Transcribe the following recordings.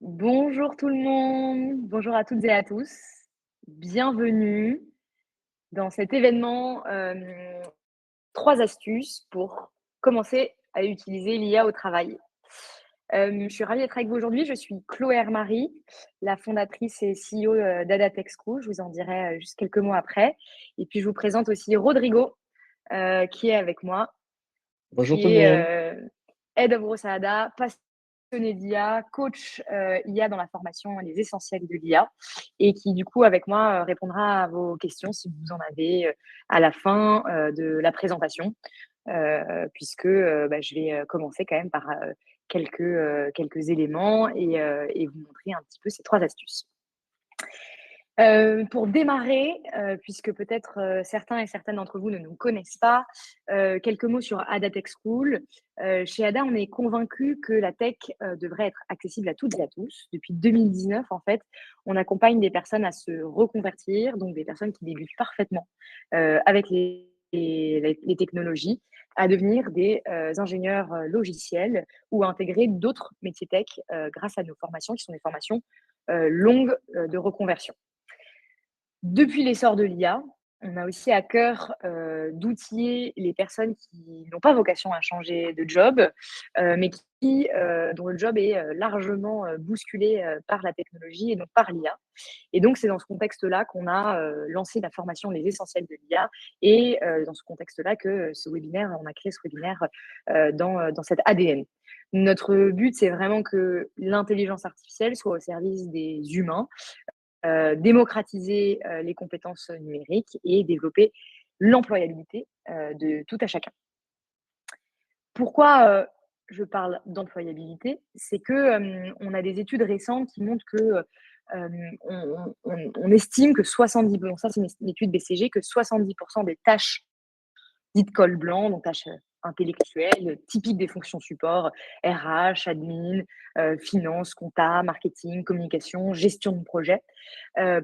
Bonjour tout le monde, bonjour à toutes et à tous. Bienvenue dans cet événement, 3 astuces pour commencer à utiliser l'IA au travail. Je suis ravie d'être avec vous aujourd'hui. Je suis Chloé Hermary, la fondatrice et CEO, d'Adatech School. Je vous en dirai, juste quelques mots après et puis je vous présente aussi Rodrigo, qui est avec moi, Bonjour tout le qui est, monde. Head of Growth à Ada, passionné d'IA, coach, IA dans la formation Les Essentiels de l'IA et qui du coup avec moi, répondra à vos questions si vous en avez, à la fin, de la présentation. Puisque, je vais, commencer quand même par, quelques éléments et vous montrer un petit peu ces 3 astuces. Pour démarrer, puisque peut-être, certains et certaines d'entre vous ne nous connaissent pas, quelques mots sur Ada Tech School. Chez Ada, on est convaincus que la tech, devrait être accessible à toutes et à tous. Depuis 2019, en fait, on accompagne des personnes à se reconvertir, donc des personnes qui débutent parfaitement, avec les technologies, à devenir des, ingénieurs, logiciels ou à intégrer d'autres métiers tech, grâce à nos formations qui sont des formations, longues, de reconversion. Depuis l'essor de l'IA, on a aussi à cœur, d'outiller les personnes qui n'ont pas vocation à changer de job, mais dont le job est, largement, bousculé, par la technologie et donc par l'IA. Et donc c'est dans ce contexte-là qu'on a, lancé la formation Les Essentiels de l'IA et dans ce contexte-là que on a créé ce webinaire, dans cet ADN. Notre but, c'est vraiment que l'intelligence artificielle soit au service des humains, démocratiser, les compétences numériques et développer l'employabilité, de tout à chacun. Pourquoi, je parle d'employabilité? C'est que, on a des études récentes qui montrent que, on estime que 70 bon ça c'est une étude BCG, que 70 des tâches dites col blanc, donc tâches, intellectuelles, typiques des fonctions support, RH, admin, finance, compta, marketing, communication, gestion de projet,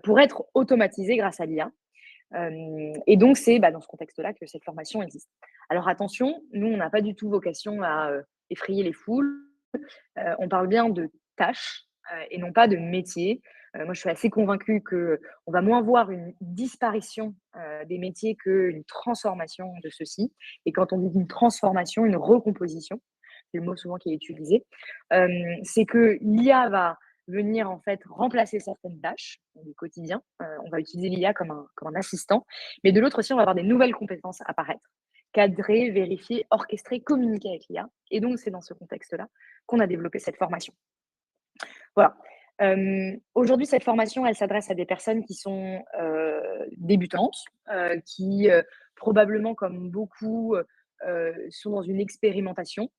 pour être automatisées grâce à l'IA. Et donc c'est, dans ce contexte-là que cette formation existe. Alors attention, nous on n'a pas du tout vocation à, effrayer les foules. On parle bien de tâches, et non pas de métiers. Moi, je suis assez convaincue qu'on va moins voir une disparition, des métiers qu'une transformation de ceux-ci. Et quand on dit une transformation, une recomposition, c'est le mot souvent qui est utilisé, c'est que l'IA va venir en fait remplacer certaines tâches du quotidien. On va utiliser l'IA comme un assistant, mais de l'autre aussi, on va avoir des nouvelles compétences apparaître, cadrer, vérifier, orchestrer, communiquer avec l'IA. Et donc, c'est dans ce contexte-là qu'on a développé cette formation. Voilà. Aujourd'hui, cette formation, elle s'adresse à des personnes qui sont, débutantes, qui, probablement comme beaucoup, sont dans une expérimentation.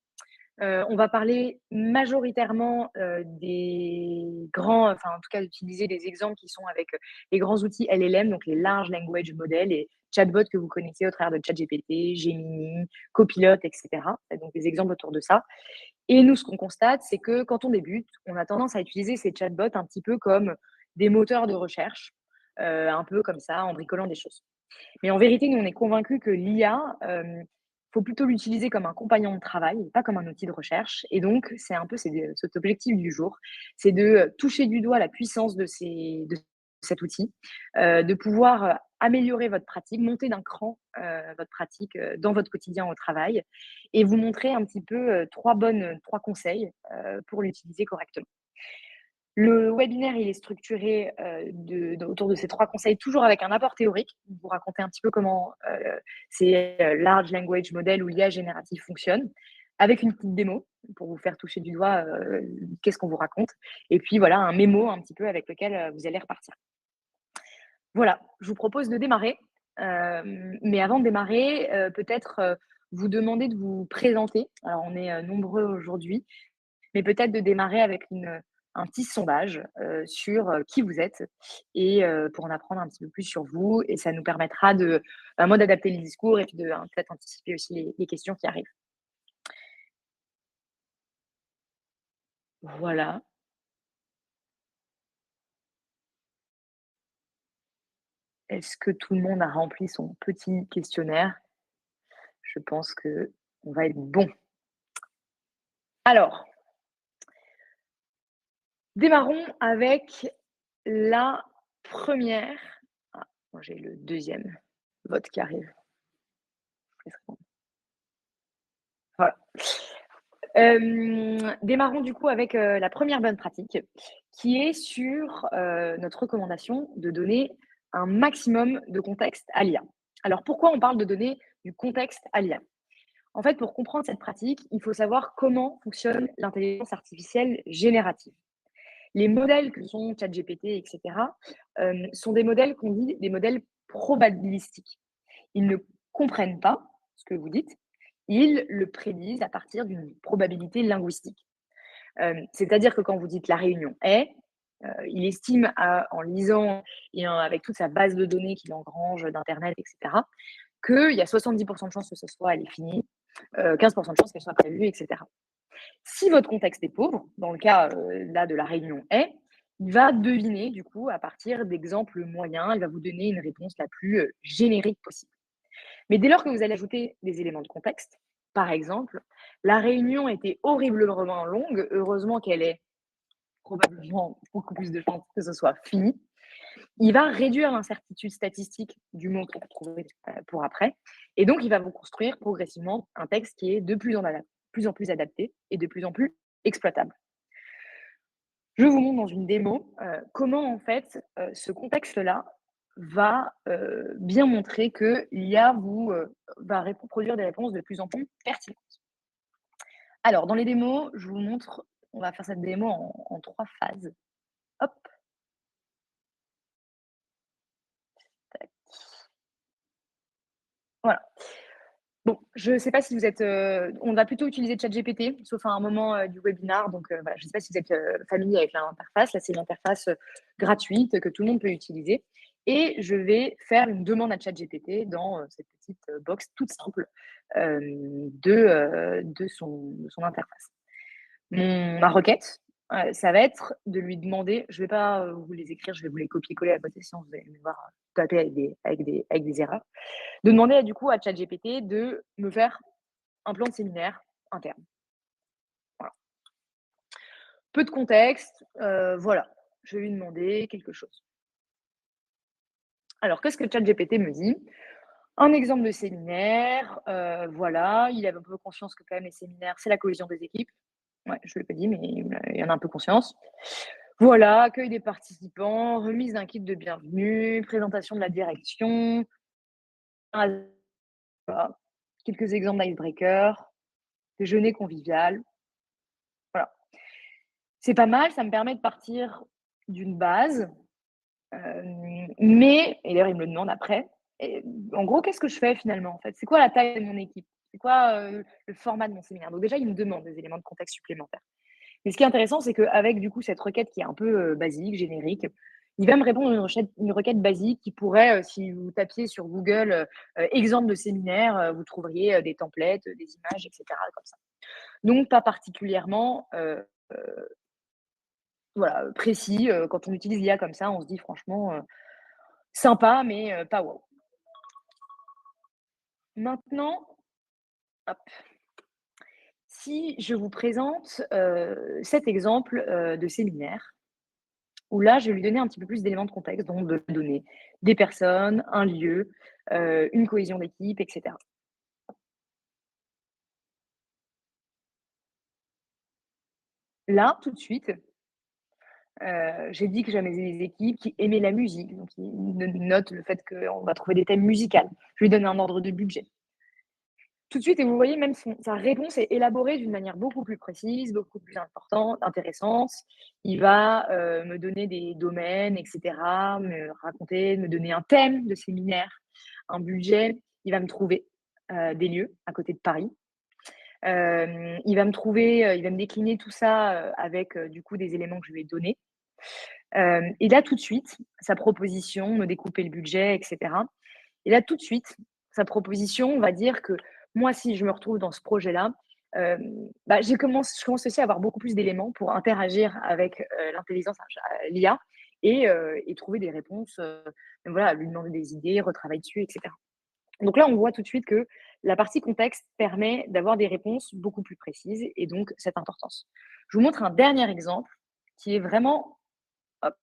On va parler majoritairement, des grands enfin, en tout cas, utiliser des exemples qui sont avec, les grands outils LLM, donc les large language models et chatbots que vous connaissez au travers de ChatGPT, Gemini, Copilot et cetera. Donc des exemples autour de ça. Et nous, ce qu'on constate, c'est que quand on débute, on a tendance à utiliser ces chatbots un petit peu comme des moteurs de recherche, un peu comme ça, en bricolant des choses. Mais en vérité, nous, on est convaincus que l'IA, faut plutôt l'utiliser comme un compagnon de travail, pas comme un outil de recherche. Et donc, cet objectif du jour, c'est de toucher du doigt la puissance de cet outil, de pouvoir améliorer votre pratique, monter d'un cran votre pratique dans votre quotidien au travail, et vous montrer un petit peu trois conseils pour l'utiliser correctement. Le webinaire, il est structuré, autour de ces 3 conseils, toujours avec un apport théorique. Vous raconter un petit peu comment, ces, large language model ou l'IA générative fonctionne, avec une petite démo pour vous faire toucher du doigt, qu'est-ce qu'on vous raconte et puis voilà, un mémo un petit peu avec lequel, vous allez repartir. Voilà, je vous propose de démarrer, mais avant de démarrer, peut-être, vous demander de vous présenter. Alors on est, nombreux aujourd'hui, mais peut-être de démarrer avec un petit sondage, sur, qui vous êtes et pour en apprendre un petit peu plus sur vous et ça nous permettra moi d'adapter le discours et puis de, peut-être anticiper aussi les questions qui arrivent. Voilà. Est-ce que tout le monde a rempli son petit questionnaire? Je pense qu'on va être bon. Alors, Démarrons avec la première. Ah, moi j'ai le deuxième vote qui arrive. Voilà. Démarrons du coup avec, la première bonne pratique qui est sur, notre recommandation de donner un maximum de contexte à l'IA. Alors pourquoi on parle de donner du contexte à l'IA? En fait, pour comprendre cette pratique, il faut savoir comment fonctionne l'intelligence artificielle générative. Les modèles que sont ChatGPT et cetera, sont des modèles qu'on dit des modèles probabilistiques. Ils ne comprennent pas ce que vous dites, ils le prédisent à partir d'une probabilité linguistique. C'est-à-dire que quand vous dites la réunion est, il estime en lisant et avec toute sa base de données qu'il engrange d'internet et cetera, qu'il y a 70% de chances que ce soit elle est finie, 15% de chances qu'elle soit prévue et cetera. Si votre contexte est pauvre, dans le cas, là de la réunion est, il va deviner du coup à partir d'exemples moyens, il va vous donner une réponse la plus, générique possible. Mais dès lors que vous allez ajouter des éléments de contexte, par exemple, la réunion était horriblement longue, heureusement qu'elle ait probablement beaucoup plus de chances que ce soit fini. Il va réduire l'incertitude statistique du mot qu'il va trouver, pour après et donc il va vous construire progressivement un texte qui est de plus en plus adapté et de plus en plus exploitable. Je vous montre dans une démo, comment en fait, ce contexte-là va, bien montrer que l'IA va produire des réponses de plus en plus pertinentes. Alors dans les démos, je vous montre on va faire cette démo en 3 phases. Hop, tac, voilà. Bon, je ne sais pas si vous êtes, on va plutôt utiliser ChatGPT, sauf à un moment, du webinar, donc voilà, je ne sais pas si vous êtes, familier avec l'interface. Là, c'est une interface, gratuite que tout le monde peut utiliser et je vais faire une demande à ChatGPT dans, cette petite, box toute simple, de son interface. Ma requête, ça va être de lui demander je ne vais pas, vous les écrire, je vais vous les copier-coller à côté, sinon vous allez me voir, taper avec des erreurs. De demander du coup à ChatGPT de me faire un plan de séminaire interne. Voilà. Peu de contexte, voilà, je vais lui demander quelque chose. Alors qu'est-ce que ChatGPT me dit? Un exemple de séminaire, voilà, il avait un peu conscience que quand même les séminaires, c'est la cohésion des équipes. Ouais, je ne l'ai pas dit, mais il en a un peu conscience. Voilà, accueil des participants, remise d'un kit de bienvenue, présentation de la direction, voilà, quelques exemples d'icebreaker, déjeuner convivial. Voilà. C'est pas mal, ça me permet de partir d'une base, mais et d'ailleurs, il me le demande après et en gros, qu'est-ce que je fais finalement, en fait? C'est quoi la taille de mon équipe? C'est quoi, le format de mon séminaire? Donc déjà, il me demande des éléments de contexte supplémentaires. Mais ce qui est intéressant, c'est qu'avec du coup cette requête qui est un peu, basique, générique, il va me répondre une requête basique qui pourrait, si vous tapiez sur Google, exemple de séminaire, vous trouveriez, des templates, des images et cetera comme ça. Donc pas particulièrement, voilà, précis, quand on utilise l'IA comme ça, on se dit franchement, sympa mais pas waouh. Maintenant, hop, si je vous présente, cet exemple, de séminaire où là, je vais lui donner un petit peu plus d'éléments de contexte, donc de donner des personnes, un lieu, une cohésion d'équipe et cetera. Là, tout de suite, j'ai dit que j'aimais les équipes qui aimaient la musique, donc note le fait qu'on va trouver des thèmes musicaux. Je lui donne un ordre de budget. Tout de suite et vous voyez même sa réponse est élaborée d'une manière beaucoup plus précise, beaucoup plus importante, intéressante. Il va, me donner des domaines et cetera, me donner un thème de séminaire, un budget. Il va me trouver, des lieux à côté de Paris. Il va me décliner tout ça, avec, du coup des éléments que je lui ai donnés. Et là tout de suite, sa proposition, me découper le budget et cetera. Et là, tout de suite, sa proposition va dire que moi, si je me retrouve dans ce projet-là, bah, je commence aussi à avoir beaucoup plus d'éléments pour interagir avec, l'IA et trouver des réponses, voilà, lui demander des idées, retravailler dessus et cetera. Donc là, on voit tout de suite que la partie contexte permet d'avoir des réponses beaucoup plus précises et donc cette importance. Je vous montre un dernier exemple qui est vraiment, hop,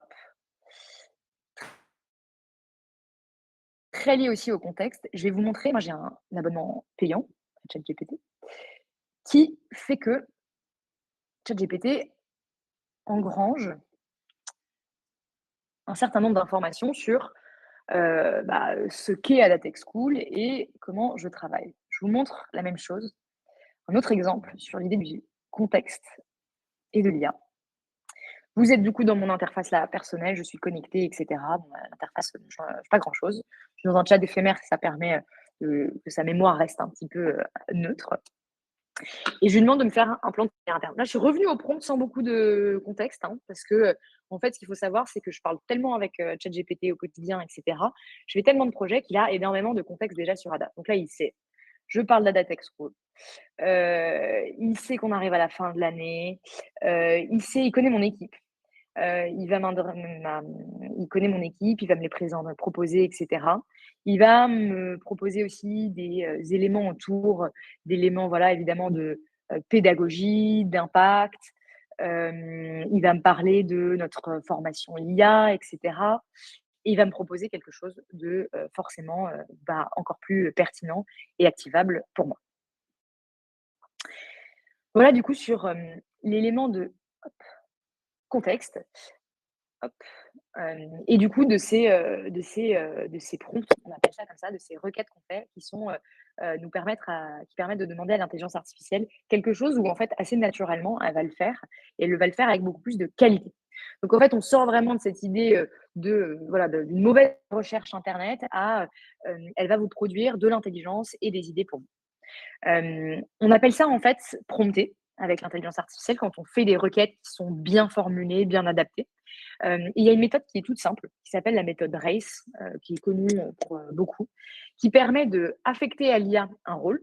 très lié aussi au contexte. Je vais vous montrer, moi j'ai un abonnement payant à ChatGPT, qui fait que ChatGPT engrange un certain nombre d'informations sur, ce qu'est Adatech School et comment je travaille. Je vous montre la même chose, un autre exemple sur l'idée du contexte et de l'IA. Vous êtes du coup dans mon interface là personnelle, je suis connectée et cetera. Bon, l'interface, ne change pas grand chose. Je suis dans un chat éphémère, ça permet, que sa mémoire reste un petit peu, neutre et je lui demande de me faire un plan de travail interne. Là, je suis revenue au prompt sans beaucoup de contexte, hein, parce que, en fait, ce qu'il faut savoir, c'est que je parle tellement avec, ChatGPT au quotidien et cetera. Je fais tellement de projets qu'il a énormément de contexte déjà sur Ada. Donc là, il sait, je parle d'Adatech School, il sait qu'on arrive à la fin de l'année, il connaît mon équipe. Il va il connaît mon équipe, il va me les me proposer et cetera. Il va me proposer aussi des, éléments autour, d'éléments, voilà, évidemment de, pédagogie, d'impact. Il va me parler de notre formation IA et cetera. Et il va me proposer quelque chose de, forcément, encore plus pertinent et activable pour moi. Voilà du coup sur, l'élément de contexte. Hop, et du coup de ces prompts, on appelle ça comme ça, de ces requêtes qu'on fait qui sont, qui permettent de demander à l'intelligence artificielle quelque chose où en fait assez naturellement elle va le faire et elle va le faire avec beaucoup plus de qualité. Donc en fait, on sort vraiment de cette idée, voilà, d'une mauvaise recherche internet à, elle va vous produire de l'intelligence et des idées pour vous. On appelle ça en fait prompter avec l'intelligence artificielle quand on fait des requêtes qui sont bien formulées, bien adaptées. Il y a une méthode qui est toute simple, qui s'appelle la méthode RACE, qui est connue, pour, beaucoup, qui permet d'affecter à l'IA un rôle,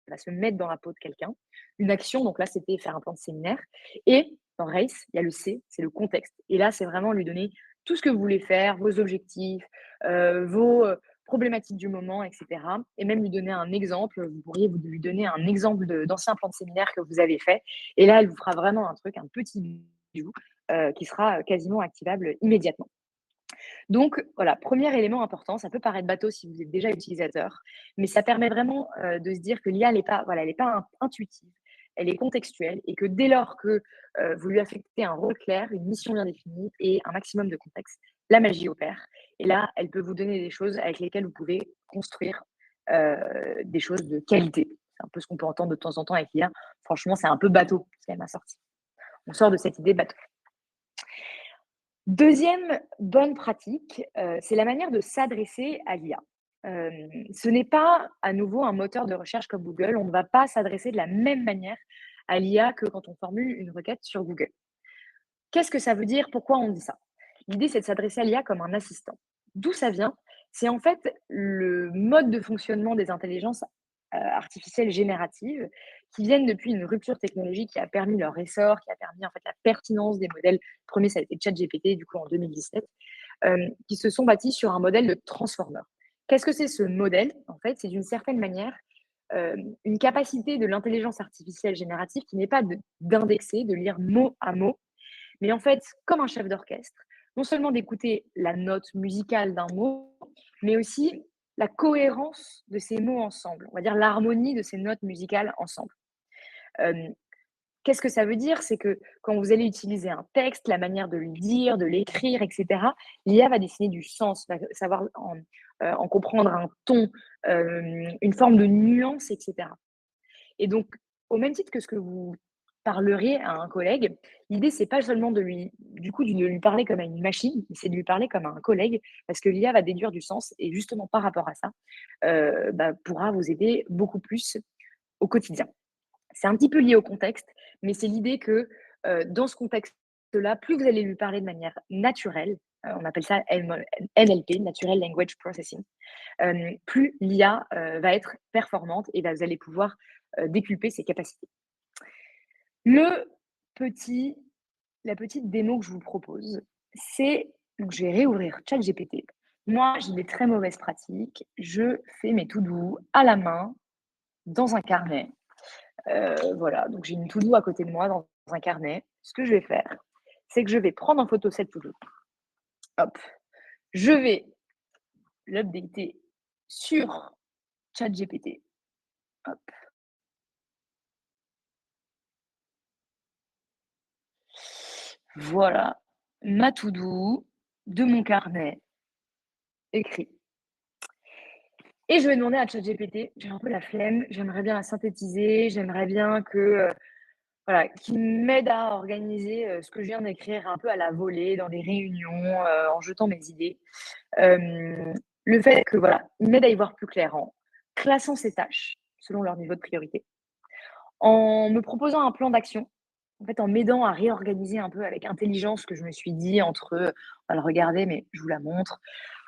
elle va se mettre dans la peau de quelqu'un, une action, donc là, c'était faire un plan de séminaire et dans RACE, il y a le C, c'est le contexte et là, c'est vraiment lui donner tout ce que vous voulez faire, vos objectifs, vos, problématiques du moment et cetera et même lui donner un exemple. Vous pourriez vous lui donner un exemple d'ancien plan de séminaire que vous avez fait et là, elle vous fera vraiment un truc, un petit bijou qui sera quasiment activable immédiatement. Donc voilà, premier élément important, ça peut paraître bateau si vous êtes déjà utilisateur, mais ça permet vraiment de se dire que l'IA, elle n'est pas, voilà, elle est pas intuitive, elle est contextuelle et que dès lors que vous lui affectez un rôle clair, une mission bien définie et un maximum de contexte, la magie opère. Et là, elle peut vous donner des choses avec lesquelles vous pouvez construire des choses de qualité. C'est un peu ce qu'on peut entendre de temps en temps avec l'IA. Franchement, c'est un peu bateau ce qu'elle m'a sorti. On sort de cette idée bateau. Deuxième bonne pratique, c'est la manière de s'adresser à l'IA. Ce n'est pas à nouveau un moteur de recherche comme Google, on ne va pas s'adresser de la même manière à l'IA que quand on formule une requête sur Google. Qu'est-ce que ça veut dire? Pourquoi on dit ça? L'idée, c'est de s'adresser à l'IA comme un assistant. D'où ça vient? C'est en fait le mode de fonctionnement des intelligences artificielles génératives qui viennent depuis une rupture technologique qui a permis leur essor, qui a permis en fait la pertinence des modèles. Le premier, ça a été ChatGPT, du coup en 2017, qui se sont bâtis sur un modèle de transformer. Qu'est-ce que c'est ce modèle? En fait, c'est d'une certaine manière une capacité de l'intelligence artificielle générative qui n'est pas d'indexer, de lire mot à mot, mais en fait, comme un chef d'orchestre, non seulement d'écouter la note musicale d'un mot, mais aussi la cohérence de ces mots ensemble, on va dire l'harmonie de ces notes musicales ensemble. Hem, Qu'est-ce que ça veut dire? C'est que quand vous allez utiliser un texte, la manière de le dire, de l'écrire et cetera, l'IA va dessiner du sens, va savoir en comprendre un ton, une forme de nuance et cetera. Et donc, au même titre que ce que vous parleriez à un collègue, l'idée, c'est pas seulement de lui parler comme à une machine, mais c'est de lui parler comme à un collègue, parce que l'IA va déduire du sens et justement par rapport à ça, pourra vous aider beaucoup plus au quotidien. C'est un petit peu lié au contexte, mais c'est l'idée que, dans ce contexte-là, plus vous allez lui parler de manière naturelle, on appelle ça NLP, Natural Language Processing, plus l'IA, va être performante et vous allez pouvoir, décupler ses capacités. Le petit La petite démo que je vous propose, c'est donc je vais réouvrir ChatGPT. Moi, j'ai des très mauvaises pratiques. Je fais mes to-do à la main, dans un carnet. Voilà, donc j'ai une to-do à côté de moi dans un carnet. Ce que je vais faire, c'est que je vais prendre en photo cette to-do. Hop, je vais l'updater sur ChatGPT. Hop, voilà ma to-do de mon carnet écrit. Et je vais demander à ChatGPT, j'ai un peu la flemme, j'aimerais bien la synthétiser, j'aimerais bien que, voilà, qu'il m'aide à organiser, ce que je viens d'écrire un peu à la volée dans des réunions, en jetant mes idées. Le fait que voilà, il m'aide à y voir plus clair en classant ses tâches selon leur niveau de priorité, en me proposant un plan d'action, en fait, en m'aidant à réorganiser un peu avec intelligence ce que je me suis dit entre, on va le regarder, mais je vous la montre,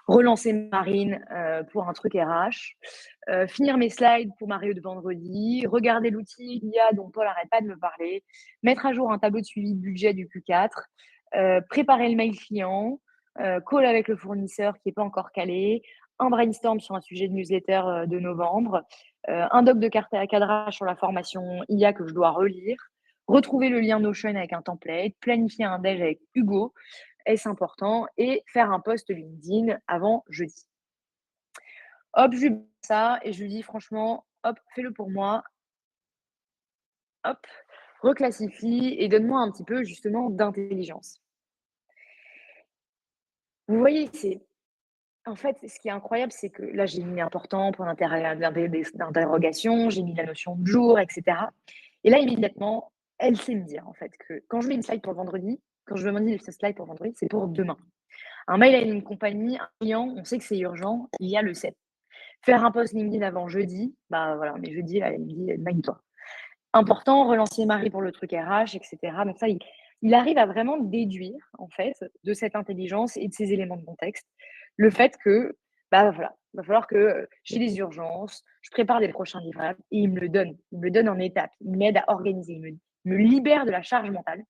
relancer Marine, pour un truc RH, finir mes slides pour ma réu de vendredi, regarder l'outil l'IA dont Paul arrête pas de me parler, mettre à jour un tableau de suivi de budget du Q4, préparer le mail client, call avec le fournisseur qui est pas encore calé, un brainstorm sur un sujet de newsletter, de novembre, un doc de carte à cadrage sur la formation IA que je dois relire, retrouver le lien Notion avec un template, planifier un déj avec Hugo, est-ce important? Et faire un post LinkedIn avant jeudi. Hop, je lui dis ça et je lui dis franchement, hop, fais-le pour moi, hop, reclassifie et donne-moi un petit peu justement d'intelligence. Vous voyez, c'est en fait, ce qui est incroyable, c'est que là, j'ai mis important, point d'interrogation, j'ai mis la notion de jour, et cetera. Et là, immédiatement, elle sait me dire en fait que quand je mets une slide pour vendredi, quand je demande ce slide pour vendredi, c'est pour demain. Un mail à une compagnie, un client, on sait que c'est urgent, il y a le 7. Faire un post LinkedIn avant jeudi, bah voilà, mais jeudi, là, elle me dit: «Magne-toi». Important, relancer Marie pour le truc RH, et cetera. Donc ça, il arrive à vraiment déduire, en fait, de cette intelligence et de ces éléments de contexte, le fait que, bah, voilà, va falloir que, j'ai des urgences, je prépare les prochains livrables et il me le donne. Il me le donne en étapes. Il m'aide à organiser, il me libère de la charge mentale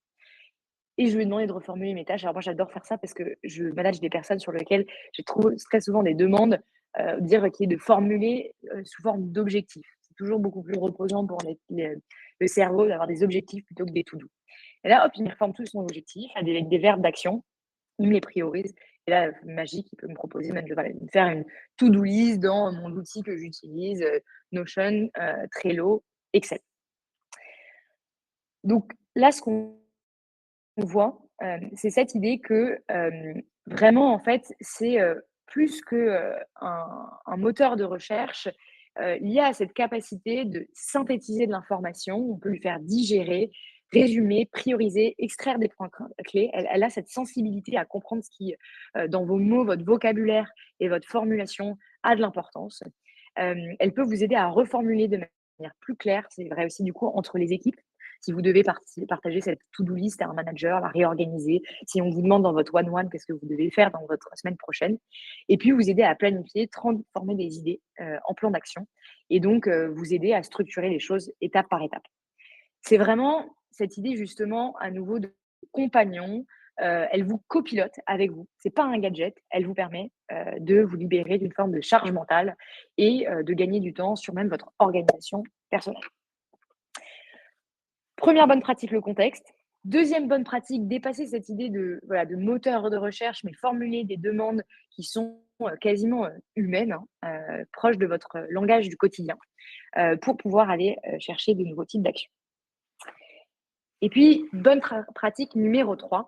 et je lui ai demandé de reformuler mes tâches. Alors moi, j'adore faire ça parce que je manage des personnes sur lesquelles j'ai trop très souvent des demandes, dire qui est de formuler, sous forme d'objectifs. C'est toujours beaucoup plus reposant pour le cerveau d'avoir des objectifs plutôt que des to do. Et là, hop, il me reforme tout son objectif avec des verbes d'action, il me les priorise et là, magique, il peut me proposer même de voilà, de me faire une to-do list dans mon outil que j'utilise, Notion, Trello, Excel. Donc là, ce qu'on voit, c'est cette idée que, vraiment, en fait, c'est, plus que, un moteur de recherche, l'IA a cette capacité de synthétiser de l'information. On peut lui faire digérer, résumer, prioriser, extraire des points clés. Elle a cette sensibilité à comprendre ce qui, dans vos mots, votre vocabulaire et votre formulation a de l'importance. Elle peut vous aider à reformuler de manière plus claire. C'est vrai aussi, du coup, entre les équipes. Si vous devez partager cette to-do list à un manager, la réorganiser, si on vous demande dans votre one-one qu'est-ce que vous devez faire dans votre semaine prochaine, et puis vous aider à planifier, transformer des idées en plan d'action, et donc vous aider à structurer les choses étape par étape. C'est vraiment cette idée justement à nouveau de compagnon. Elle vous copilote avec vous. C'est pas un gadget. Elle vous permet de vous libérer d'une forme de charge mentale et de gagner du temps sur même votre organisation personnelle. Première bonne pratique, le contexte. Deuxième bonne pratique, dépasser cette idée de, voilà, de moteur de recherche, mais formuler des demandes qui sont quasiment humaines, hein, proches de votre langage du quotidien, pour pouvoir aller chercher de nouveaux types d'actions. Et puis, bonne pratique numéro 3,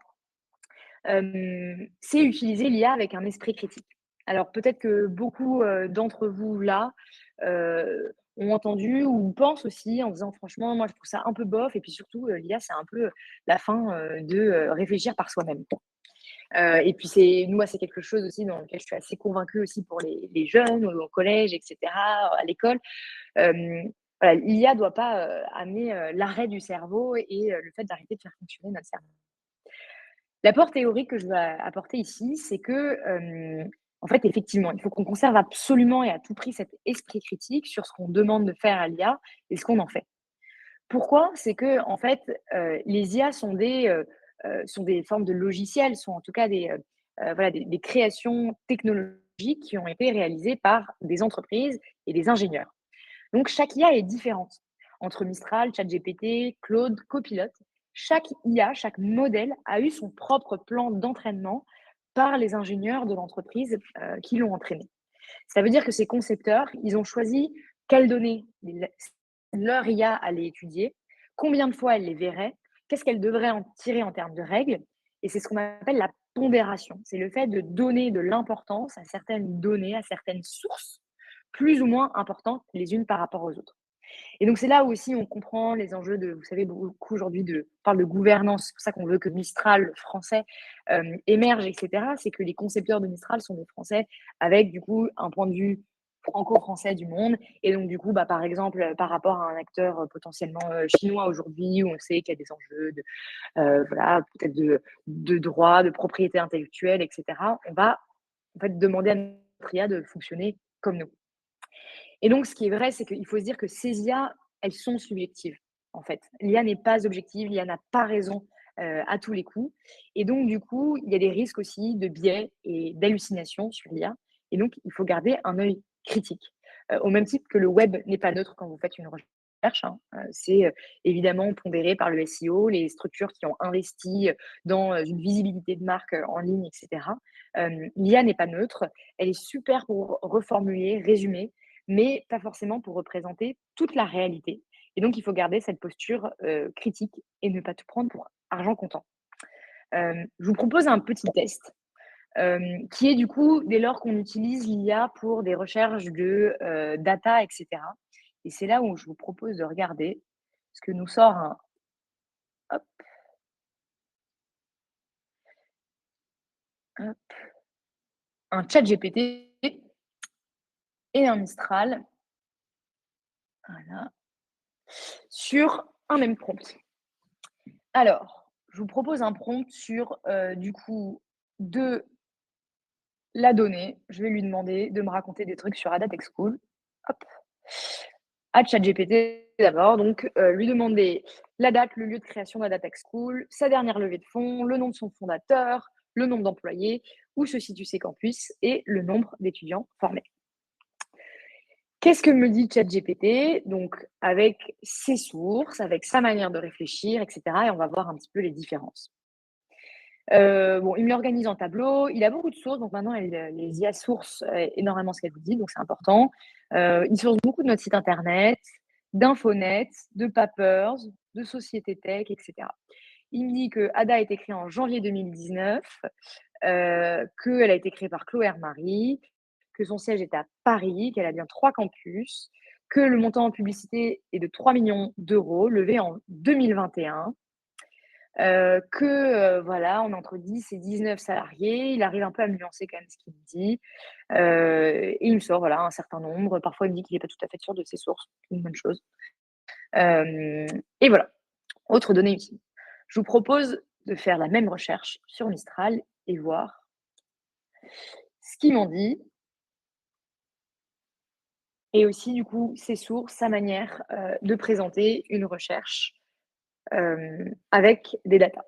c'est utiliser l'IA avec un esprit critique. Alors peut-être que beaucoup, d'entre vous là, ont entendu ou pensent aussi en disant: «Franchement, moi je trouve ça un peu bof» et puis surtout, l'IA c'est un peu, la fin, de, réfléchir par soi-même. Et puis moi c'est quelque chose aussi dans lequel je suis assez convaincue aussi pour les jeunes, au collège et cetera, à l'école. Voilà, l'IA doit pas, amener, l'arrêt du cerveau et le fait d'arrêter de faire fonctionner notre cerveau. L'apport théorique que je veux apporter ici, c'est que, en fait, effectivement, il faut qu'on conserve absolument et à tout prix cet esprit critique sur ce qu'on demande de faire à l'IA et ce qu'on en fait. Pourquoi? C'est que en fait, les IA sont des formes de logiciels, sont en tout cas voilà, des créations technologiques qui ont été réalisées par des entreprises et des ingénieurs. Donc chaque IA est différente entre Mistral, ChatGPT, Claude, Copilot. Chaque IA, chaque modèle a eu son propre plan d'entraînement par les ingénieurs de l'entreprise, qui l'ont entraîné. Ça veut dire que ces concepteurs, ils ont choisi quelles données leur IA allait étudier, combien de fois elle les verrait, qu'est-ce qu'elle devrait en tirer en termes de règles. Et c'est ce qu'on appelle la pondération. C'est le fait de donner de l'importance à certaines données, à certaines sources, plus ou moins importantes les unes par rapport aux autres. Et donc, c'est là où aussi on comprend les enjeux de, vous savez, beaucoup aujourd'hui on parle de gouvernance. C'est pour ça qu'on veut que Mistral français émerge, etc. C'est que les concepteurs de Mistral sont des Français avec, du coup, un point de vue franco-français du monde. Et donc, du coup, bah, par exemple, par rapport à un acteur potentiellement chinois aujourd'hui, où on sait qu'il y a des enjeux de, voilà, peut-être de droit, de propriété intellectuelle, etc., on va en fait demander à notre IA de fonctionner comme nous. Et donc, ce qui est vrai, c'est qu'il faut se dire que ces IA, elles sont subjectives, en fait. L'IA n'est pas objective, l'IA n'a pas raison à tous les coups. Et donc, du coup, il y a des risques aussi de biais et d'hallucinations sur l'IA. Et donc, il faut garder un œil critique. Au même titre que le web n'est pas neutre quand vous faites une recherche, hein. C'est évidemment pondéré par le SEO, les structures qui ont investi dans une visibilité de marque en ligne, etc. L'IA n'est pas neutre, elle est super pour reformuler, résumer, mais pas forcément pour représenter toute la réalité. Et donc, il faut garder cette posture critique et ne pas tout prendre pour argent comptant. Je vous propose un petit test qui est du coup, dès lors qu'on utilise l'IA pour des recherches de data, etc. Et c'est là où je vous propose de regarder ce que nous sort hop, hop, un chat GPT et un Mistral, voilà, sur un même prompt. Alors, je vous propose un prompt sur du coup de la donnée. Je vais lui demander de me raconter des trucs sur Adatech School. Hop. À ChatGPT d'abord, donc lui demander la date, le lieu de création d'Adatech School, sa dernière levée de fonds, le nom de son fondateur, le nombre d'employés, où se situe ses campus et le nombre d'étudiants formés. Qu'est-ce que me dit ChatGPT? Donc, avec ses sources, avec sa manière de réfléchir, etc. Et on va voir un petit peu les différences. Bon, il me l'organise en tableau. Il a beaucoup de sources, donc maintenant les IA sourcent énormément ce qu'elle vous dit, donc c'est important. Il source beaucoup de notre site internet, d'Infonet, de Papers, de Société Tech, etc. Il me dit que Ada a été créée en janvier 2019, qu'elle a été créée par Chloé Hermary, que son siège est à Paris, qu'elle a bien 3 campus, que le montant en publicité est de 3 millions d'euros, levé en 2021. Que, voilà, on est entre 10 et 19 salariés. Il arrive un peu à me nuancer quand même ce qu'il me dit. Et il me sort, voilà, un certain nombre. Parfois, il me dit qu'il n'est pas tout à fait sûr de ses sources, une bonne chose. Et voilà, autre donnée utile. Je vous propose de faire la même recherche sur Mistral et voir ce qu'ils m'ont dit et aussi, du coup, ses sources, sa manière, de présenter une recherche, avec des datas.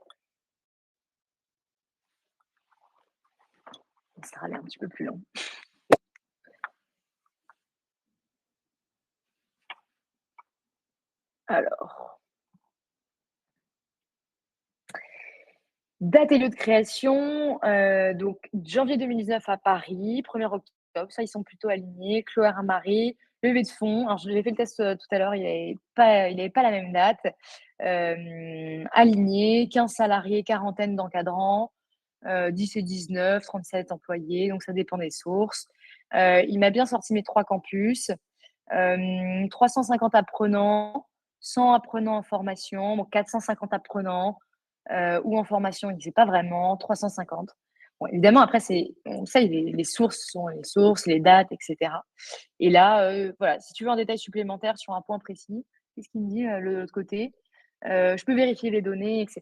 Mistral est un petit peu plus lent. Alors, date et lieu de création, donc janvier 2019 à Paris, 1er octobre, ça ils sont plutôt alignés. Chloé Marie, levée de fonds. Alors j'ai fait le test, tout à l'heure, il avait pas la même date. Aligné, 15 salariés, quarantaine d'encadrants, 10 et 19, 37 employés, donc ça dépend des sources. Il m'a bien sorti mes 3 campus, 350 apprenants, 100 apprenants en formation, donc 450 apprenants, ou en formation, il ne sait pas vraiment, 350. Bon, évidemment, après, on sait, les sources sont les sources, les dates, etc. Et là, voilà, si tu veux un détail supplémentaire sur un point précis, qu'est-ce qu'il me dit de l'autre côté? Je peux vérifier les données, etc.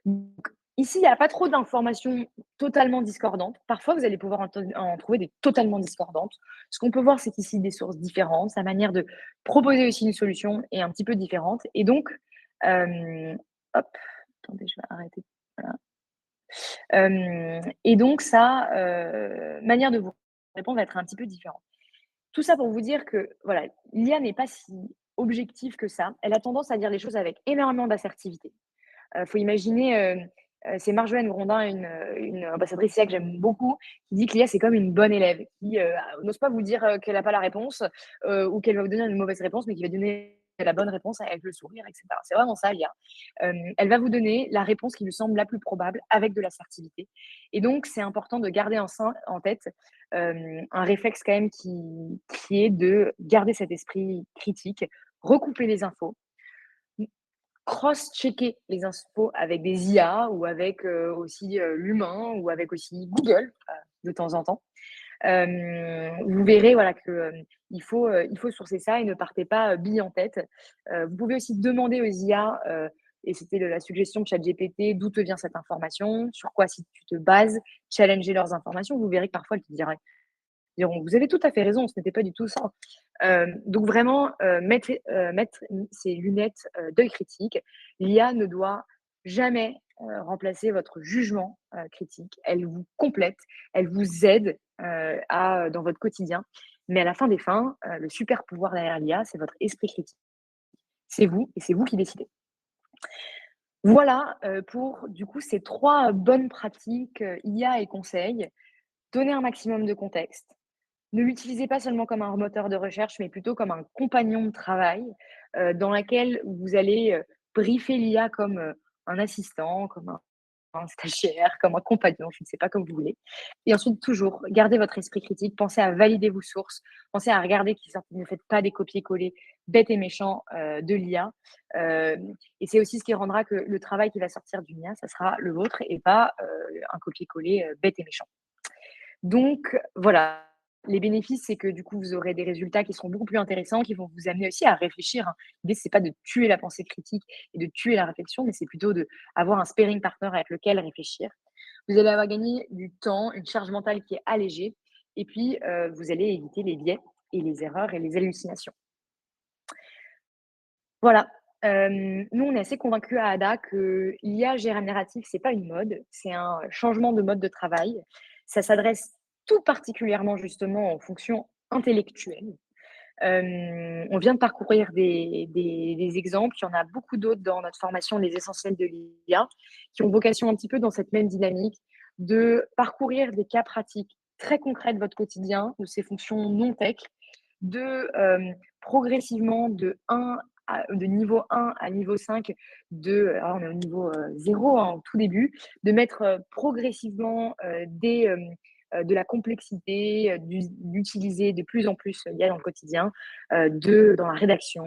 Donc, ici, il n'y a pas trop d'informations totalement discordantes. Parfois, vous allez pouvoir en trouver des totalement discordantes. Ce qu'on peut voir, c'est qu'ici, des sources différentes, sa manière de proposer aussi une solution est un petit peu différente. Et donc, hop, attendez, je vais arrêter. Voilà. Et donc, sa manière de vous répondre va être un petit peu différente. Tout ça pour vous dire que voilà, l'IA n'est pas si objective que ça. Elle a tendance à dire les choses avec énormément d'assertivité. Faut imaginer, c'est Marjolaine Grondin, une ambassadrice IA que j'aime beaucoup, qui dit que l'IA, c'est comme une bonne élève qui, n'ose pas vous dire, qu'elle a pas la réponse, ou qu'elle va vous donner une mauvaise réponse, mais qui va donner la bonne réponse avec le sourire et cetera. C'est vraiment ça l'IA. Elle va vous donner la réponse qui lui semble la plus probable avec de l'assertivité et donc c'est important de garder en tête, un réflexe quand même qui est de garder cet esprit critique, recouper les infos, cross-checker les infos avec des IA ou avec, aussi, l'humain ou avec aussi Google, de temps en temps. Vous verrez voilà que, il faut sourcer ça et ne partez pas, billes en tête. Vous pouvez aussi demander aux IA, et c'était la suggestion de ChatGPT: «D'où te vient cette information? Sur quoi si tu te bases?» Challenger leurs informations. Vous verrez que parfois elles te diront: «Vous avez tout à fait raison, ce n'était pas du tout ça». Donc vraiment, mettre ces lunettes, d'œil critique. L'IA ne doit jamais, remplacer votre jugement, critique. Elle vous complète, elle vous aide, dans votre quotidien. Mais à la fin des fins, le super pouvoir derrière l'IA, c'est votre esprit critique. C'est vous et c'est vous qui décidez. Voilà, pour du coup ces 3 bonnes pratiques, IA et conseils. Donner un maximum de contexte. Ne l'utilisez pas seulement comme un moteur de recherche, mais plutôt comme un compagnon de travail, dans laquelle vous allez, briefer l'IA comme, un assistant, comme un stagiaire, comme un compagnon, je ne sais pas, comme vous voulez. Et ensuite, toujours, gardez votre esprit critique, pensez à valider vos sources, pensez à regarder qu'ils sortent ne faites pas des copier-coller bêtes et méchants, de l'IA. Et c'est aussi ce qui rendra que le travail qui va sortir d'une IA, ça sera le vôtre et pas, un copier-coller, bête et méchant. Donc voilà, les bénéfices, c'est que du coup, vous aurez des résultats qui seront beaucoup plus intéressants, qui vont vous amener aussi à réfléchir, hein. L'idée, c'est pas de tuer la pensée critique et de tuer la réflexion, mais c'est plutôt d'avoir un sparring partner avec lequel réfléchir. Vous allez avoir gagné du temps, une charge mentale qui est allégée et puis, vous allez éviter les biais et les erreurs et les hallucinations. Voilà, nous, on est assez convaincus à ADA que l'IA générative, c'est pas une mode, c'est un changement de mode de travail. Ça s'adresse tout particulièrement justement aux fonctions intellectuelles. On vient de parcourir des exemples, il y en a beaucoup d'autres dans notre formation «Les essentiels de l'IA» qui ont vocation un petit peu dans cette même dynamique de parcourir des cas pratiques très concrets de votre quotidien, de ces fonctions non tech, de, progressivement de niveau 1 à niveau 5 alors on est au niveau, 0, hein, au tout début, de mettre, progressivement, de la complexité, d'utiliser de plus en plus l'IA dans le quotidien, dans la rédaction,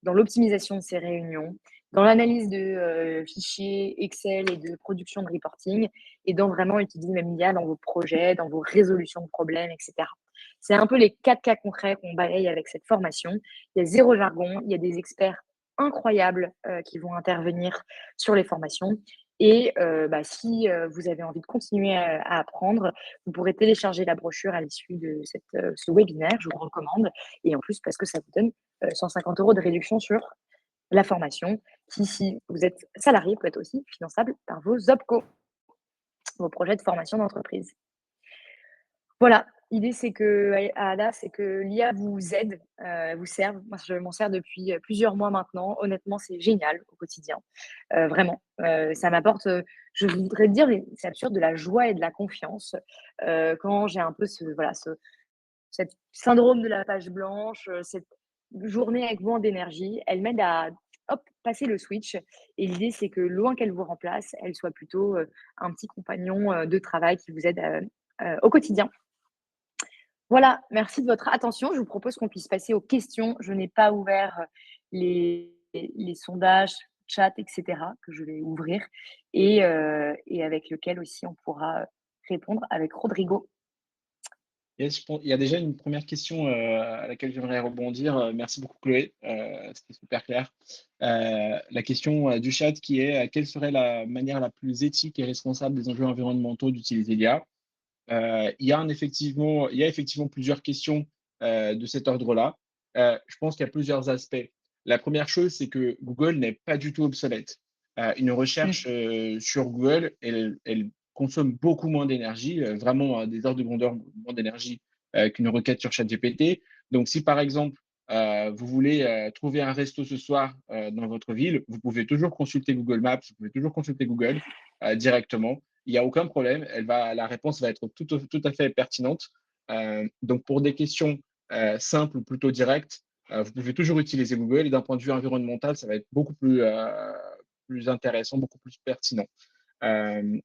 dans l'optimisation de ces réunions, dans l'analyse de, fichiers Excel et de production de reporting et dans vraiment utiliser même l'IA dans vos projets, dans vos résolutions de problèmes et cetera. C'est un peu les 4 cas concrets qu'on balaye avec cette formation. Il y a zéro jargon, il y a des experts incroyables, qui vont intervenir sur les formations et si, vous avez envie de continuer à apprendre, vous pourrez télécharger la brochure à l'issue de ce webinaire, je vous le recommande et en plus parce que ça vous donne, 150 € de réduction sur la formation qui, si vous êtes salarié, peut être aussi finançable par vos OPCO, vos projets de formation d'entreprise. Voilà, l'idée c'est que à ADA, c'est que l'IA vous aide, vous serve. Moi, je m'en sers depuis, plusieurs mois maintenant. Honnêtement, c'est génial au quotidien, vraiment. Ça m'apporte, je voudrais dire, mais c'est absurde, de la joie et de la confiance, quand j'ai un peu cette syndrome de la page blanche, cette journée avec moins d'énergie. Elle m'aide à, hop, passer le switch et l'idée c'est que loin qu'elle vous remplace, elle soit plutôt, un petit compagnon, de travail qui vous aide, au quotidien. Voilà, merci de votre attention. Je vous propose qu'on puisse passer aux questions. Je n'ai pas ouvert, les sondages, chat et cetera, que je vais ouvrir et avec lequel aussi on pourra, répondre avec Rodrigo. Yes, il y a déjà une première question, à laquelle j'aimerais rebondir. Merci beaucoup Chloé, c'était super clair. La question, du chat qui est, quelle serait la manière la plus éthique et responsable des enjeux environnementaux d'utiliser l'IA? Il y a effectivement plusieurs questions, de cet ordre-là. Je pense qu'il y a plusieurs aspects. La première chose, c'est que Google n'est pas du tout obsolète. Une Mmh. recherche, sur Google, elle consomme beaucoup moins d'énergie, vraiment, des ordres de grandeur moins d'énergie, qu'une requête sur ChatGPT. Donc si par exemple, vous voulez trouver un resto ce soir dans votre ville, vous pouvez toujours consulter Google Maps, vous pouvez toujours consulter Google directement. Il n'y a aucun problème. La réponse va être tout à fait pertinente. Donc, pour des questions simples ou plutôt directes, vous pouvez toujours utiliser Google. Et d'un point de vue environnemental, ça va être beaucoup plus intéressant, beaucoup plus pertinent.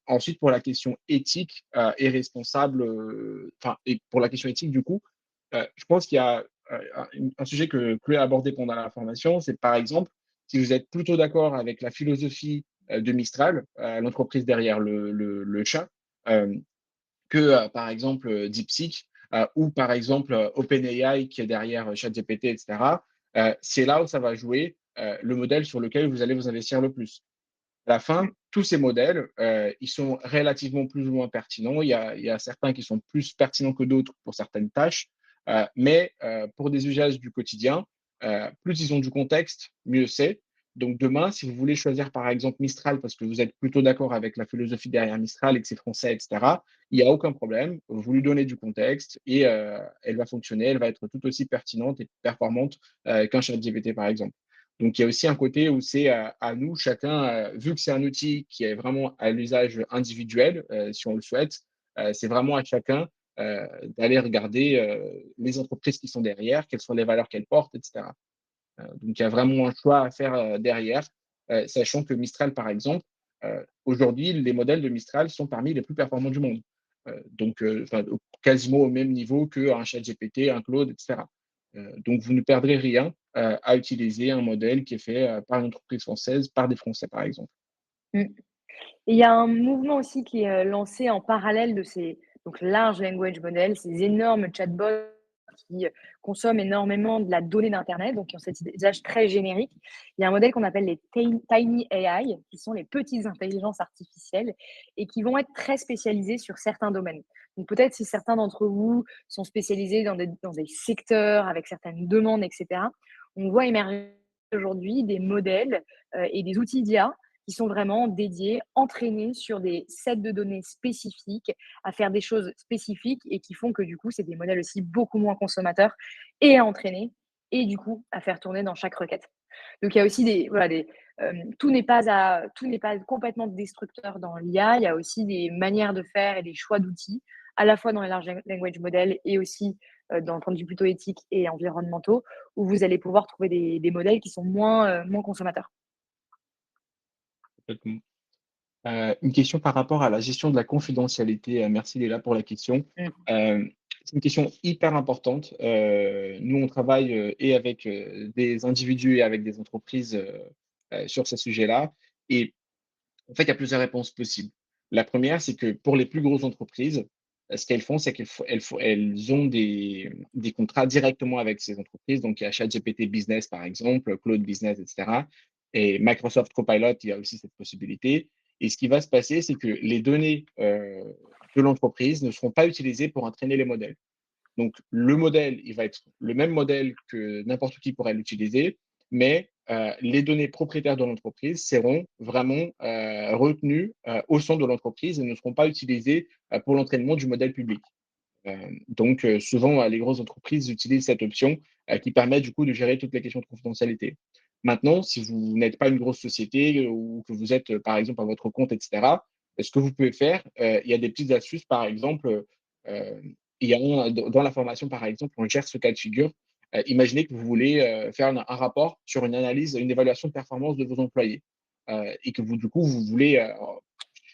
Ensuite, pour la question éthique et responsable, et pour la question éthique, du coup, je pense qu'il y a un sujet que Chloé a abordé pendant la formation, c'est par exemple, si vous êtes plutôt d'accord avec la philosophie de Mistral, l'entreprise derrière le chat, euh, que par exemple DeepSeek ou par exemple OpenAI qui est derrière ChatGPT, etc. C'est là où ça va jouer le modèle sur lequel vous allez vous investir le plus. À la fin, Mmh. tous ces modèles, ils sont relativement plus ou moins pertinents. Il y a certains qui sont plus pertinents que d'autres pour certaines tâches, mais pour des usages du quotidien, plus ils ont du contexte, mieux c'est. Donc demain, si vous voulez choisir par exemple Mistral parce que vous êtes plutôt d'accord avec la philosophie derrière Mistral et que c'est français, etc., il n'y a aucun problème. Vous lui donnez du contexte et elle va fonctionner, elle va être tout aussi pertinente et performante qu'un ChatGPT par exemple. Donc, il y a aussi un côté où c'est à nous, chacun, vu que c'est un outil qui est vraiment à l'usage individuel, si on le souhaite, c'est vraiment à chacun d'aller regarder les entreprises qui sont derrière, quelles sont les valeurs qu'elles portent, etc. Donc, il y a vraiment un choix à faire derrière, sachant que Mistral, par exemple, aujourd'hui, les modèles de Mistral sont parmi les plus performants du monde. Quasiment au même niveau qu'un ChatGPT, un Claude, etc. Donc, vous ne perdrez rien à utiliser un modèle qui est fait par une entreprise française, par des Français, par exemple. Mmh. Et il y a un mouvement aussi qui est, lancé en parallèle de ces donc large language models, ces énormes chatbots qui, consomment énormément de la donnée d'internet, donc qui ont cet usage très générique. Il y a un modèle qu'on appelle les Tiny AI, qui sont les petites intelligences artificielles et qui vont être très spécialisées sur certains domaines. Donc peut-être si certains d'entre vous sont spécialisés dans des secteurs avec certaines demandes et cetera, on voit émerger aujourd'hui des modèles, et des outils d'IA qui sont vraiment dédiés, entraînés sur des sets de données spécifiques, à faire des choses spécifiques et qui font que du coup, c'est des modèles aussi beaucoup moins consommateurs et à entraîner et du coup à faire tourner dans chaque requête. Donc il y a aussi tout n'est pas complètement destructeur dans l'IA. Il y a aussi des manières de faire et des choix d'outils, à la fois dans les large language models et aussi dans le point de vue plutôt éthique et environnementaux, où vous allez pouvoir trouver des modèles qui sont moins consommateurs. Complètement. Une question par rapport à la gestion de la confidentialité. Merci Léla pour la question. Mm. Euh, c'est une question hyper importante. Nous, on travaille et avec des individus et avec des entreprises sur ce sujet-là. Et en fait, il y a plusieurs réponses possibles. La première, c'est que pour les plus grosses entreprises, ce qu'elles font, c'est qu'elles ont des contrats directement avec ces entreprises. Donc, il y a ChatGPT Business, par exemple, Cloud Business, etc. Et Microsoft Copilot, il y a aussi cette possibilité. Et ce qui va se passer, c'est que les données de l'entreprise ne seront pas utilisées pour entraîner les modèles. Donc, le modèle, il va être le même modèle que n'importe qui pourrait l'utiliser, mais les données propriétaires de l'entreprise seront vraiment retenues au sein de l'entreprise et ne seront pas utilisées pour l'entraînement du modèle public. Souvent, les grosses entreprises utilisent cette option qui permet du coup de gérer toutes les questions de confidentialité. Maintenant, si vous n'êtes pas une grosse société ou que vous êtes, par exemple, à votre compte, etc., ce que vous pouvez faire, il y a des petites astuces, par exemple, euh, il y a dans la formation, par exemple, on gère ce cas de figure. Imaginez que vous voulez faire un rapport sur une analyse, une évaluation de performance de vos employés et que vous, du coup, vous voulez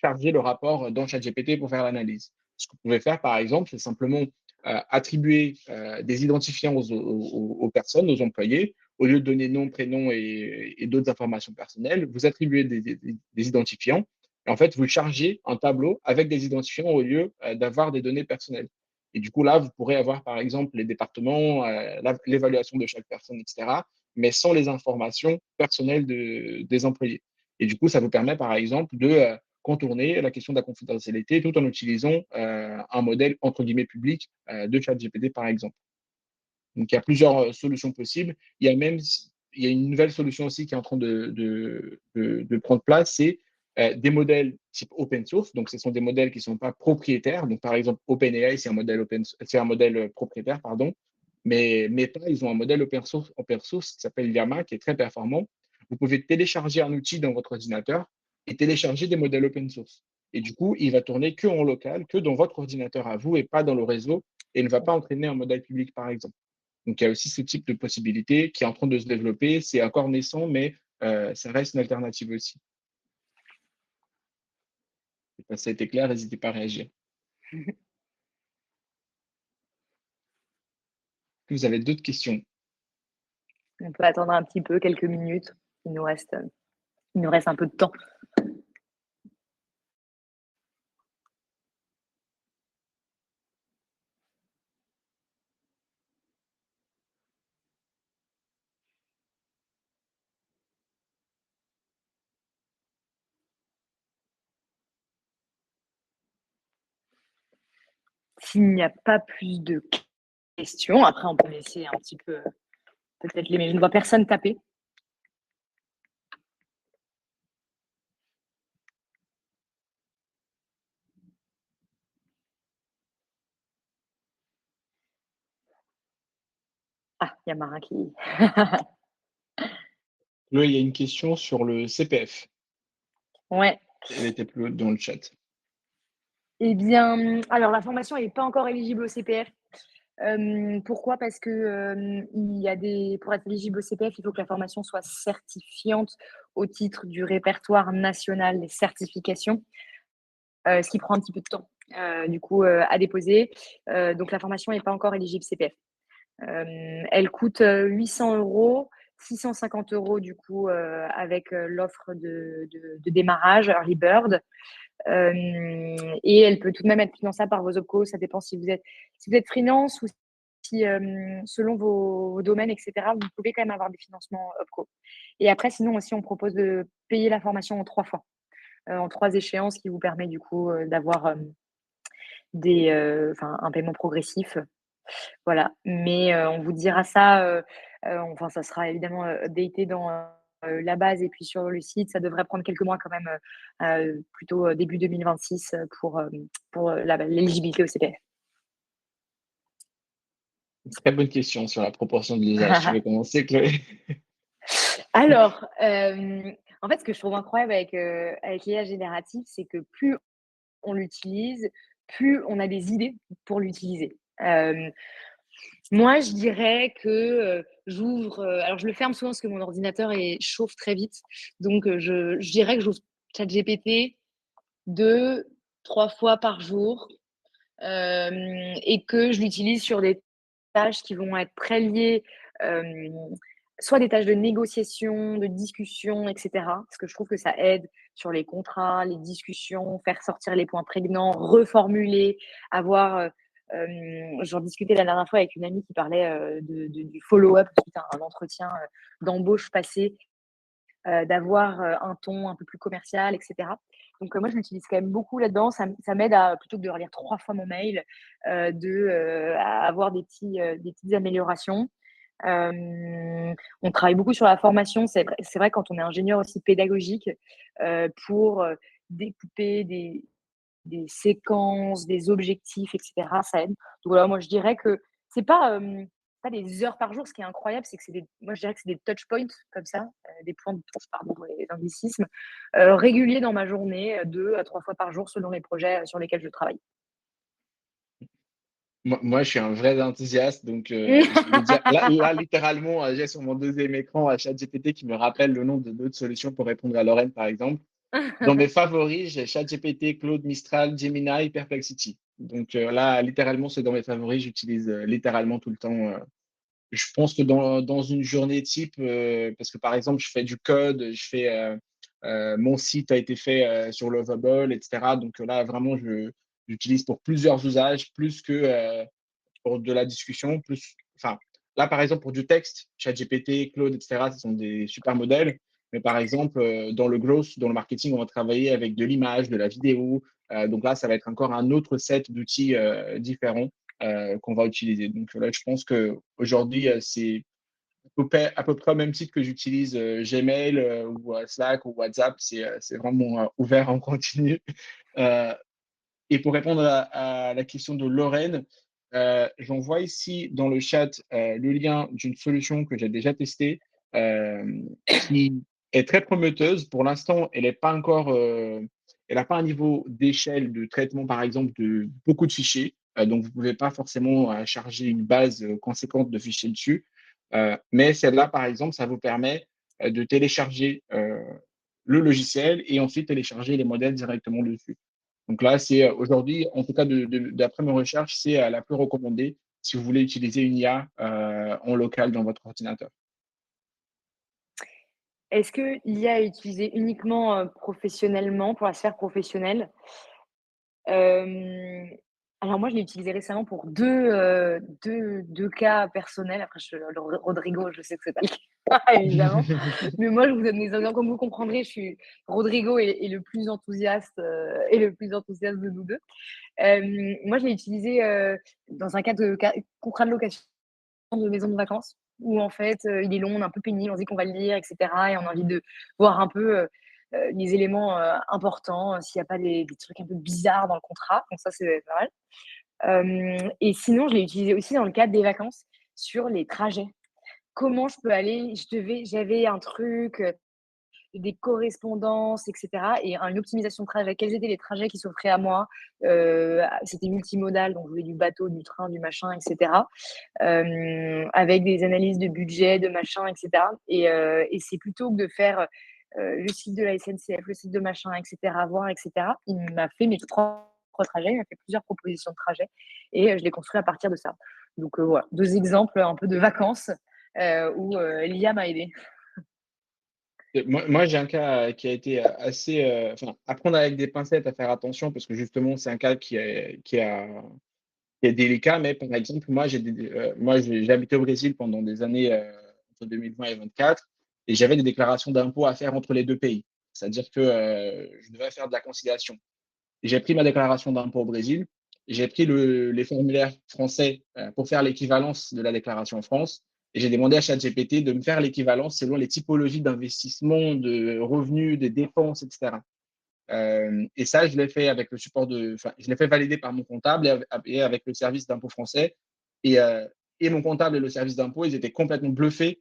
charger le rapport dans ChatGPT pour faire l'analyse. Ce que vous pouvez faire, par exemple, c'est simplement attribuer des identifiants aux personnes, aux employés, au lieu de donner nom, prénom et d'autres informations personnelles, vous attribuez des identifiants et en fait, vous chargez un tableau avec des identifiants au lieu d'avoir des données personnelles. Et du coup, là, vous pourrez avoir, par exemple, les départements, l'évaluation de chaque personne, etc., mais sans les informations personnelles des employés. Et du coup, ça vous permet, par exemple, de contourner la question de la confidentialité tout en utilisant un modèle entre guillemets public de ChatGPT par exemple. Donc il y a plusieurs solutions possibles. Il y a une nouvelle solution aussi qui est en train de prendre place, c'est des modèles type open source. Donc ce sont des modèles qui ne sont pas propriétaires. Donc par exemple OpenAI, c'est un modèle propriétaire, pardon. mais pas, ils ont un modèle open source qui s'appelle Llama, qui est très performant. Vous pouvez télécharger un outil dans votre ordinateur et télécharger des modèles open source. Et du coup, il va tourner que en local, que dans votre ordinateur à vous et pas dans le réseau et ne va pas entraîner un modèle public, par exemple. Donc, il y a aussi ce type de possibilité qui est en train de se développer. C'est encore naissant, mais ça reste une alternative aussi. Si ça a été clair, n'hésitez pas à réagir. Vous avez d'autres questions? On peut attendre un petit peu, quelques minutes. Il nous reste un peu de temps. S'il n'y a pas plus de questions, après on peut laisser un petit peu, peut-être les. Mais je ne vois personne taper. Ah, il y a Mara qui. Là, il y a une question sur le CPF. Ouais. Elle était plus haute dans le chat. Eh bien, alors la formation n'est pas encore éligible au CPF. Pourquoi? Parce que pour être éligible au CPF, il faut que la formation soit certifiante au titre du répertoire national des certifications, ce qui prend un petit peu de temps, du coup, à déposer. Donc la formation n'est pas encore éligible CPF. Elle coûte 800 €, 650 € du coup, avec l'offre de démarrage, Early Bird. Et elle peut tout de même être finançable par vos OPCO. Ça dépend si vous êtes freelance ou si, selon vos domaines, et cetera, vous pouvez quand même avoir des financements OPCO. Et après, sinon aussi, on propose de payer la formation en 3 fois, en 3 échéances, qui vous permet du coup, d'avoir, un paiement progressif. Voilà, mais on vous dira ça, enfin, ça sera évidemment, updaté dans, la base et puis sur le site. Ça devrait prendre quelques mois quand même, plutôt, début 2026, pour, l'éligibilité au CPF. Très bonne question sur la proportion de l'usage. Tu veux commencer, Chloé? Alors, en fait, ce que je trouve incroyable avec l'IA générative, c'est que plus on l'utilise, plus on a des idées pour l'utiliser. Moi, je dirais que, j'ouvre, alors je le ferme souvent parce que mon ordinateur chauffe très vite. Donc, je dirais que j'ouvre ChatGPT 2-3 fois par jour, et que je l'utilise sur des tâches qui vont être très liées, hem, soit des tâches de négociation, de discussion, et cetera. Parce que je trouve que ça aide sur les contrats, les discussions, faire sortir les points prégnants, reformuler, avoir, j'en discutais la dernière fois avec une amie qui parlait, du follow-up suite à un entretien, d'embauche passé, d'avoir, un ton un peu plus commercial, et cetera. Donc, moi, je l'utilise quand même beaucoup là-dedans. Ça m'aide à, plutôt que de relire 3 fois mon mail, à avoir des petites améliorations. On travaille beaucoup sur la formation. C'est vrai quand on est ingénieur aussi pédagogique, pour, découper des séquences, des objectifs, et cetera, ça aide. Donc voilà, moi je dirais que c'est pas des heures par jour. Ce qui est incroyable, c'est que moi je dirais que c'est des touch points comme ça, des points de touche, pardon pour les anglicismes, réguliers dans ma journée, 2 à 3 fois par jour selon les projets, sur lesquels je travaille. Moi, je suis un vrai enthousiaste, donc je vais dire, là littéralement, j'ai sur mon deuxième écran ChatGPT qui me rappelle le nom de d'autres solutions pour répondre à Lorraine, par exemple. Dans mes favoris, j'ai ChatGPT, Claude, Mistral, Gemini, Perplexity. Donc là, littéralement, c'est dans mes favoris. J'utilise littéralement tout le temps. Je pense que dans une journée type, parce que par exemple, je fais du code, mon site a été fait sur Lovable, etc. Donc là, vraiment, j'utilise pour plusieurs usages, plus que pour de la discussion. Enfin, là, par exemple, pour du texte, ChatGPT, Claude, etc., ce sont des super modèles. Mais par exemple, dans le growth, dans le marketing, on va travailler avec de l'image, de la vidéo. Donc là, ça va être encore un autre set d'outils différents qu'on va utiliser. Donc là, je pense qu'aujourd'hui, c'est à peu près au même titre que j'utilise Gmail ou Slack ou WhatsApp. C'est vraiment ouvert en continu. Et pour répondre à la question de Lorraine, J'envoie ici dans le chat le lien d'une solution que j'ai déjà testée, qui est très prometteuse. Pour l'instant, elle est pas encore, elle n'a pas un niveau d'échelle de traitement, par exemple, de beaucoup de fichiers. Donc, vous ne pouvez pas forcément charger une base conséquente de fichiers dessus. Mais celle-là, par exemple, ça vous permet de télécharger le logiciel et ensuite télécharger les modèles directement dessus. Donc là, c'est aujourd'hui, en tout cas d'après mes recherches, c'est la plus recommandée si vous voulez utiliser une IA en local dans votre ordinateur. Est-ce que l'IA est utilisée uniquement, professionnellement, pour la sphère professionnelle? Hem, alors moi, je l'ai utilisé récemment pour 2 cas personnels. Après le Rodrigo, je sais que c'est pas le cas évidemment, mais moi, je vous donne des exemples. Comme vous comprendrez, Rodrigo est le plus enthousiaste, de nous 2. Moi, je l'ai utilisé, dans un cas de contrat de location de maison de vacances où en fait, il est long, on est un peu pénible, on se dit qu'on va le lire et cetera et on a envie de voir un peu, les éléments, importants, s'il y a pas des trucs un peu bizarres dans le contrat, donc ça, c'est pas mal. Et sinon, je l'ai utilisé aussi dans le cadre des vacances sur les trajets. Comment je peux aller j'avais un truc, des correspondances et cetera et une optimisation de trajet. Quels étaient les trajets qui s'offraient à moi? C'était multimodal, donc je voulais du bateau, du train, du machin et cetera. Avec des analyses de budget, de machin et cetera et c'est plutôt que de faire, le site de la SNCF, le site de machin et cetera, voir et cetera. Il m'a fait mes propres trajets, il m'a fait plusieurs propositions de trajets et je l'ai construit à partir de ça. Donc voilà, 2 exemples un peu de vacances, où, l'IA m'a aidée. Moi, j'ai un cas qui a été assez, enfin, à prendre avec des pincettes, à faire attention parce que justement, c'est un cas qui est délicat. Mais par exemple, moi, j'ai habité au Brésil pendant des années, entre 2020 et 2024 et j'avais des déclarations d'impôts à faire entre les 2 pays. C'est-à-dire que, je devais faire de la conciliation. J'ai pris ma déclaration d'impôt au Brésil, j'ai pris les formulaires français pour faire l'équivalence de la déclaration en France et j'ai demandé à ChatGPT de me faire l'équivalence selon les typologies d'investissement, de revenus, des dépenses, etc. Et ça, je l'ai fait avec le support enfin, je l'ai fait valider par mon comptable et avec le service d'impôt français. Et, euh, et mon comptable et le service d'impôt, ils étaient complètement bluffés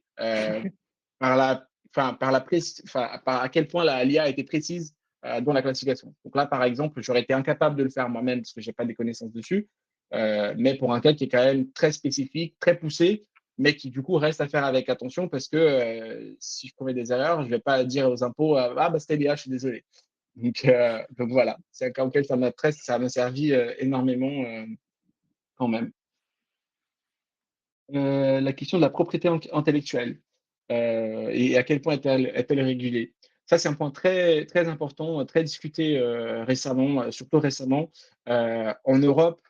par par à quel point l'IA était précise dans la classification. Donc là, par exemple, j'aurais été incapable de le faire moi-même parce que j'ai pas des connaissances dessus. Mais pour un cas qui est quand même très spécifique, très poussé, mais qui du coup reste à faire avec attention parce que si je commets des erreurs, je vais pas dire aux impôts ah bah c'était l'IA, je suis désolé. Donc voilà, c'est un cas auquel ça m'a servi énormément quand même. La question de la propriété intellectuelle et à quel point est-elle régulée? Ça, c'est un point très, très important, très discuté récemment, surtout récemment. En Europe,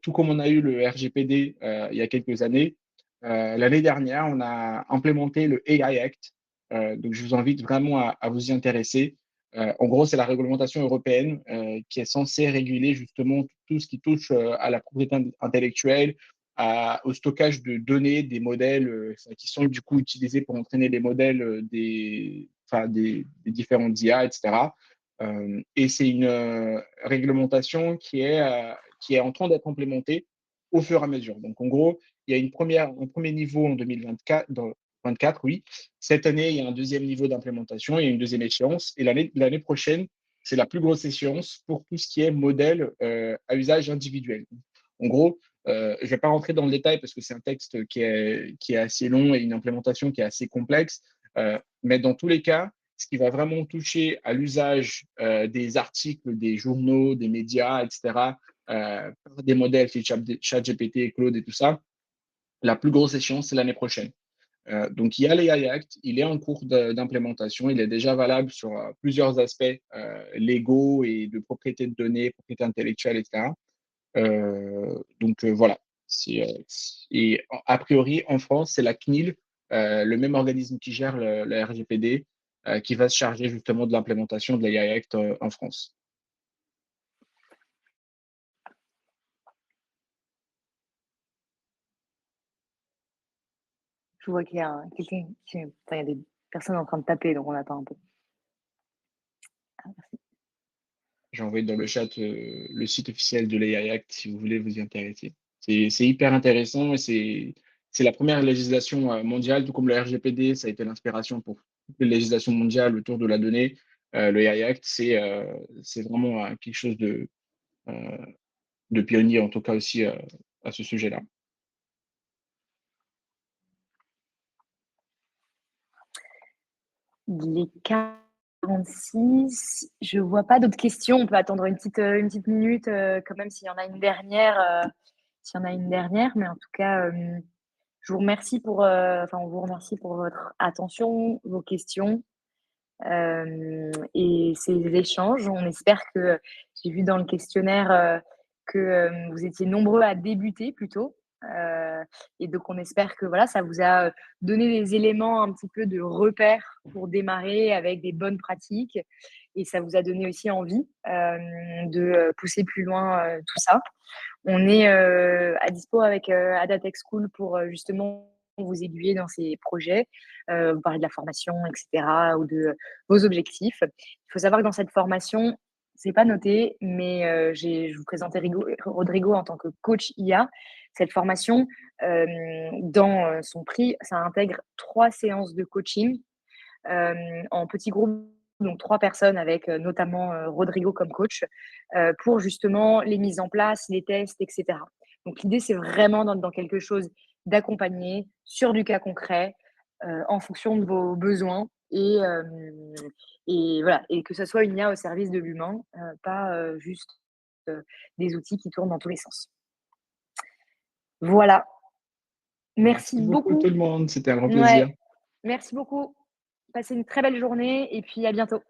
tout comme on a eu le RGPD il y a quelques années, l'année dernière, on a implémenté le AI Act. Donc, je vous invite vraiment à vous y intéresser. En gros, c'est la réglementation européenne qui est censée réguler justement tout ce qui touche à la propriété intellectuelle, au stockage de données des modèles qui sont du coup utilisés pour entraîner les modèles des différentes IA, etc. Et c'est une réglementation qui est en train d'être implémentée au fur et à mesure. Donc, en gros, il y a un premier niveau en 2024, 24, oui. Cette année, il y a un deuxième niveau d'implémentation, il y a une deuxième échéance. Et l'année prochaine, c'est la plus grosse échéance pour tout ce qui est modèle à usage individuel. En gros, je ne vais pas rentrer dans le détail parce que c'est un texte qui est assez long et une implémentation qui est assez complexe. Mais dans tous les cas, ce qui va vraiment toucher à l'usage des articles, des journaux, des médias, etc., par des modèles, ChatGPT, Claude et tout ça, la plus grosse échéance, c'est l'année prochaine. Donc, il y a l'AI Act, il est en cours d'implémentation, il est déjà valable sur plusieurs aspects légaux et de propriété de données, propriété intellectuelle, etc. Voilà. Et a priori, en France, c'est la CNIL, le même organisme qui gère le RGPD, qui va se charger justement de l'implémentation de l'AI Act en France. Je vois qu'il y a quelqu'un il y a des personnes en train de taper, donc on attend un peu. Ah merci. J'ai envoyé dans le chat le site officiel de l'AI Act si vous voulez vous y intéresser. C'est hyper intéressant et c'est la première législation, mondiale, tout comme le RGPD, ça a été l'inspiration pour toutes les législations mondiales autour de la donnée. Le AI Act, c'est vraiment, quelque chose heu, de pionnier, en tout cas aussi, à ce sujet-là. Il est 46. Je vois pas d'autres questions. On peut attendre une petite minute, quand même s'il y en a une dernière, s'il y en a une dernière. Mais en tout cas, je vous remercie enfin, on vous remercie pour votre attention, vos questions, et ces échanges. On espère que j'ai vu dans le questionnaire, que, vous étiez nombreux à débuter plutôt, et donc on espère que voilà, ça vous a, donné des éléments un petit peu de repères pour démarrer avec des bonnes pratiques et ça vous a donné aussi envie, de, pousser plus loin, tout ça. On est, à dispo avec, Adatech School pour, justement vous aiguiller dans ces projets, vous parler de la formation et cetera ou de vos objectifs. Il faut savoir que dans cette formation, c'est pas noté, mais, je vous présentais Rodrigo en tant que coach IA. Cette formation, dans, son prix, ça intègre 3 séances de coaching, en petits groupes, donc 3 personnes avec, notamment, Rodrigo comme coach, pour justement les mises en place, les tests et cetera. Donc l'idée, c'est vraiment dans quelque chose d'accompagné, sur du cas concret, en fonction de vos besoins et voilà et que ça soit une IA au service de l'humain, pas, juste, des outils qui tournent dans tous les sens. Voilà, merci Merci beaucoup tout beaucoup. le monde, c'était un grand Ouais, plaisir. merci beaucoup. Passez une très belle journée et puis à bientôt.